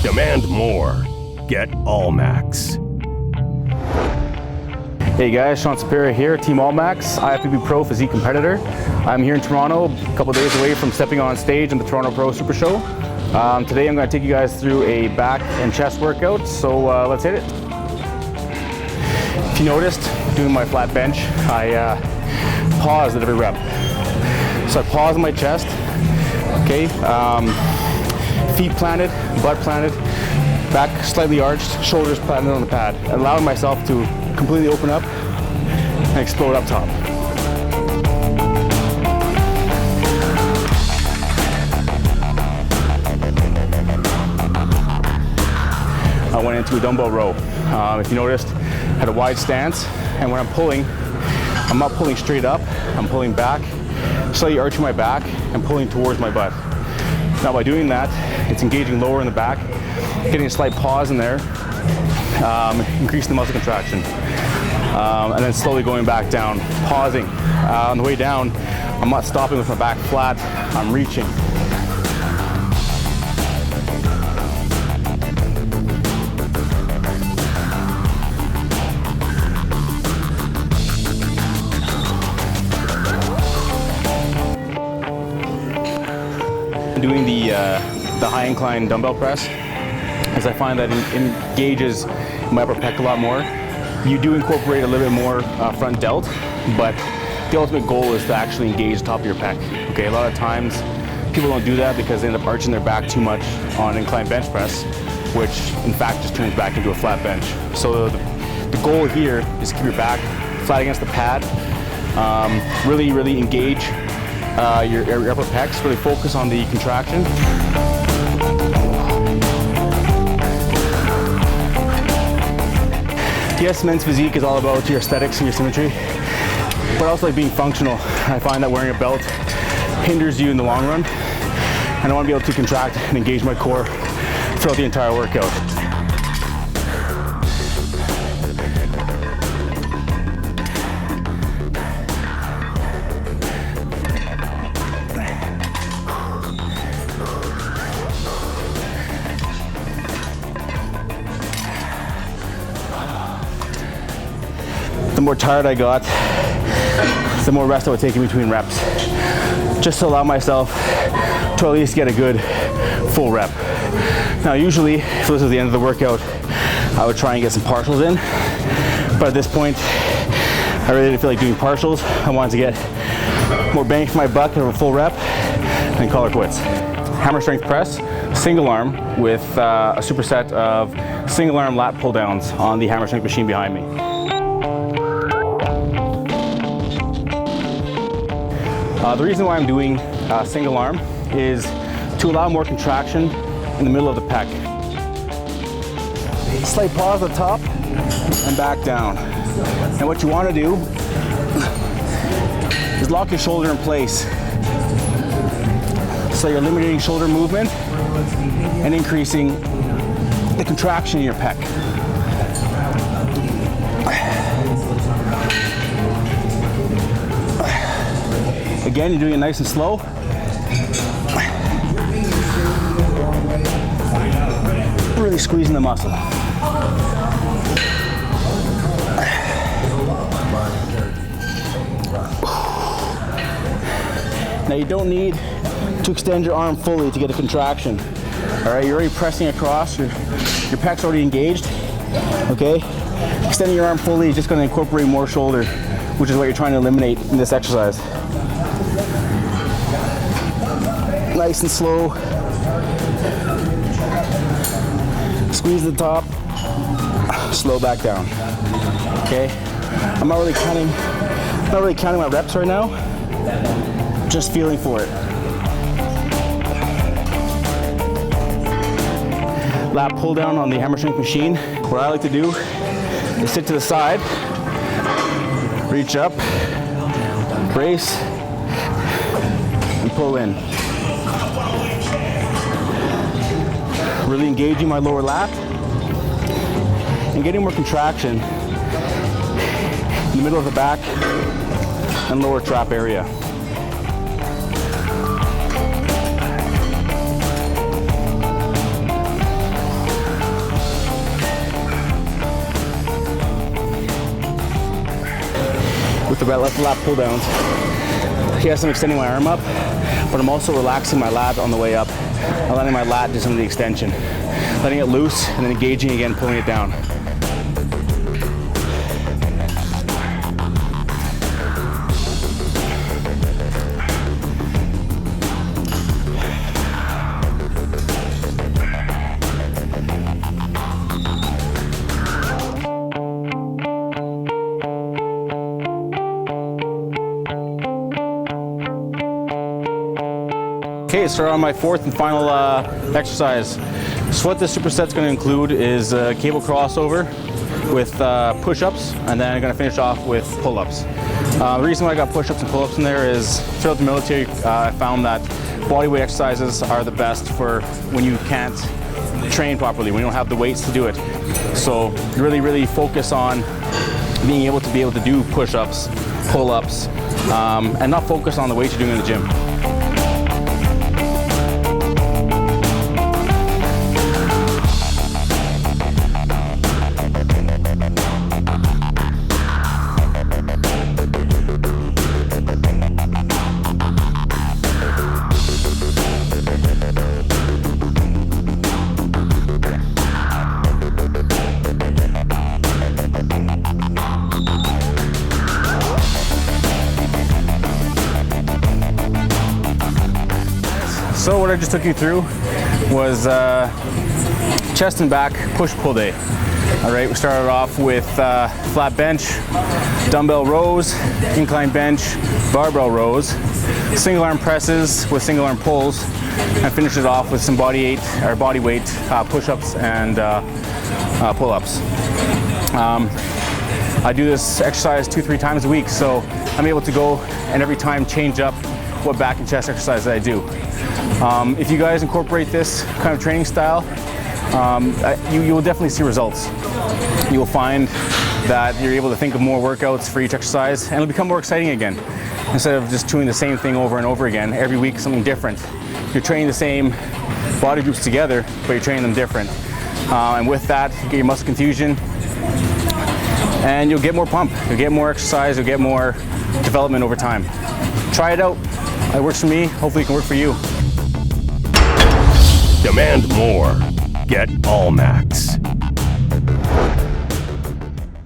Demand more. Get Allmax. Hey guys, SAPERA here, Team Allmax, IFBB Pro Physique competitor. I'm here in Toronto, a couple days away from stepping on stage in the Toronto Pro Super Show. Today I'm going to take you guys through a back and chest workout, so let's hit it. If you noticed, doing my flat bench, I paused at every rep. So I pause on my chest, okay, feet planted, butt planted, back slightly arched, shoulders planted on the pad, allowing myself to completely open up and explode up top. I went into a dumbbell row. If you noticed, I had a wide stance, and when I'm pulling, I'm not pulling straight up, I'm pulling back, slightly arching my back and pulling towards my butt. Now by doing that, it's engaging lower in the back, getting a slight pause in there, increasing the muscle contraction, and then slowly going back down, pausing. On the way down, I'm not stopping with my back flat, I'm reaching. Doing the high incline dumbbell press, as I find that it engages my upper pec a lot more. You do incorporate a little bit more front delt, but the ultimate goal is to actually engage the top of your pec. Okay, a lot of times people don't do that because they end up arching their back too much on incline bench press, which in fact just turns back into a flat bench. So the goal here is to keep your back flat against the pad, really engage your upper pecs, really focus on the contraction. Yes, men's physique is all about your aesthetics and your symmetry, but also like being functional. I find that wearing a belt hinders you in the long run, and I want to be able to contract and engage my core throughout the entire workout. The more tired I got, the more rest I would take in between reps, just to allow myself to at least get a good full rep. Now usually, if this was the end of the workout, I would try and get some partials in, but at this point, I really didn't feel like doing partials. I wanted to get more bang for my buck and a full rep, and call it quits. Hammer strength press, single arm, with a superset of single arm lat pull downs on the hammer strength machine behind me. The reason why I'm doing single arm is to allow more contraction in the middle of the pec. Slight pause at the top and back down. And what you want to do is lock your shoulder in place. So you're eliminating shoulder movement and increasing the contraction in your pec. Again, you're doing it nice and slow. Really squeezing the muscle. Now you don't need to extend your arm fully to get a contraction. All right, you're already pressing across, your pec's already engaged, okay? Extending your arm fully is just gonna incorporate more shoulder, which is what you're trying to eliminate in this exercise. Nice and slow. Squeeze the top, slow back down. Okay? I'm not really counting my reps right now. Just feeling for it. Lat pull down on the hammer strength machine. What I like to do is sit to the side, reach up, brace, and pull in. Really engaging my lower lat and getting more contraction in the middle of the back and lower trap area. left lat pull downs. Yes, I'm extending my arm up, but I'm also relaxing my lat on the way up. I'm letting my lat do some of the extension. Letting it loose and then engaging again, pulling it down. Okay, so on my fourth and final exercise. So what this superset's going to include is cable crossover with push-ups, and then I'm going to finish off with pull-ups. The reason why I got push-ups and pull-ups in there is throughout the military I found that bodyweight exercises are the best for when you can't train properly, when you don't have the weights to do it. So really focus on being able to do push-ups, pull-ups, and not focus on the weights you're doing in the gym. So what I just took you through was chest and back push-pull day. All right, we started off with flat bench, dumbbell rows, incline bench, barbell rows, single arm presses with single arm pulls, and finish it off with some body weight push-ups and pull-ups. I do this exercise 2-3 times a week, so I'm able to go and every time change up what back and chest exercise that I do. If you guys incorporate this kind of training style, you will definitely see results. You will find that you're able to think of more workouts for each exercise, and it'll become more exciting again. Instead of just doing the same thing over and over again, every week something different. You're training the same body groups together, but you're training them different. And with that, you get your muscle confusion, and you'll get more pump, you'll get more exercise, you'll get more development over time. Try it out. It works for me. Hopefully it can work for you. Demand more. Get Allmax.